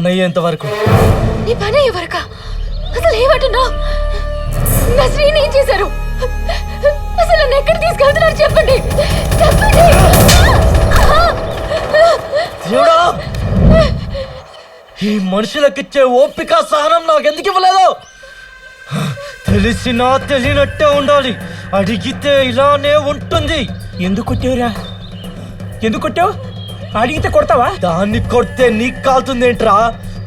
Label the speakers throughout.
Speaker 1: పని అయ్యేంత వరకు.
Speaker 2: నీ పని అయ్యే వరకా? అసలు ఏమంటున్నావు? నా శ్రీని ఏం చేశారు? అసలు నన్ను ఎక్కడ తీసుకెళ్తున్నారు చెప్పండి, చెప్పండి.
Speaker 1: దేవుడా, ఈ మనుషులకిచ్చే ఓపిక సహనం నాకెందుకు ఇవ్వలేదు? తెలిసినా తెలియనట్టే ఉండాలి, అడిగితే ఇలానే ఉంటుంది.
Speaker 3: ఎందుకు కొట్టావురా? ఎందుకు కొట్టావు? అడిగితే కొడతావా?
Speaker 1: దాన్ని కొడితే నీకు కాలుతుందేంట్రా?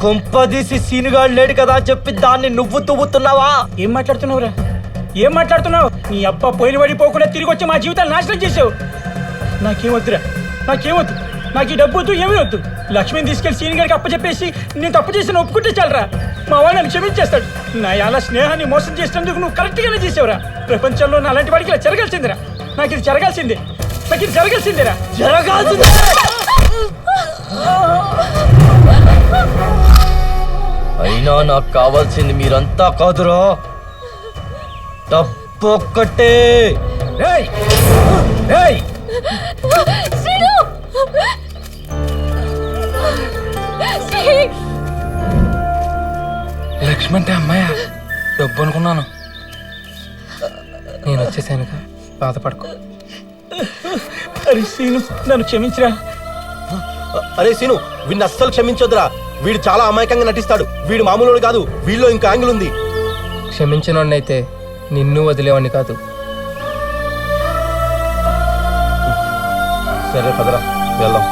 Speaker 1: కొంపదీసి సీనుగాడు లేడు కదా అని చెప్పి దాన్ని నువ్వు తువ్వుతున్నావా?
Speaker 3: ఏం మాట్లాడుతున్నావురా? ఏం మాట్లాడుతున్నావు? నీ అబ్బా పోయిన పడిపోకుండా తిరిగి వచ్చి మా జీవితాలు నాశనం చేసావు. నాకేమొద్దురా, నాకేమొద్దు. నాకు ఈ డబ్బు వద్దు, ఏమీ వద్దు. లక్ష్మిని తీసుకెళ్లి సీని గారికి అప్పచెప్పేసి నేను తప్పు చేసిన ఒప్పుకుంటే చాలరా. మా వాడు నన్ను క్షమించేస్తాడు. నా అలా స్నేహాన్ని మోసం చేసినందుకు నువ్వు కరెక్ట్గానే చేసావురా. ప్రపంచంలో నా అలాంటి వాడికి ఇలా జరగాల్సిందిరా. నాకు ఇది జరగాల్సిందే, నాకు ఇది జరగాల్సిందేరా,
Speaker 1: జరగాల్సిందే. అయినా నాకు కావాల్సింది మీరంతా కాదురా, డబ్బు ఒక్కటే.
Speaker 3: ఏయ్ ఏయ్
Speaker 2: శ్రీను! శ్రీ!
Speaker 4: లక్ష్మి అంటే అమ్మాయ డబ్బు అనుకున్నాను. నేను వచ్చేసానుక, బాధపడకు.
Speaker 3: అరే సీను, నన్ను క్షమించరా.
Speaker 5: అరే సీను, వీడిని అస్సలు క్షమించొద్దురా. వీడు చాలా అమాయకంగా నటిస్తాడు. వీడు మామూలు కాదు, వీడిలో ఇంకా యాంగిల్ ఉంది.
Speaker 4: క్షమించినోడినైతే నిన్ను వదిలేవాడిని కాదు.
Speaker 5: సరే పదరా, వెళ్దాం.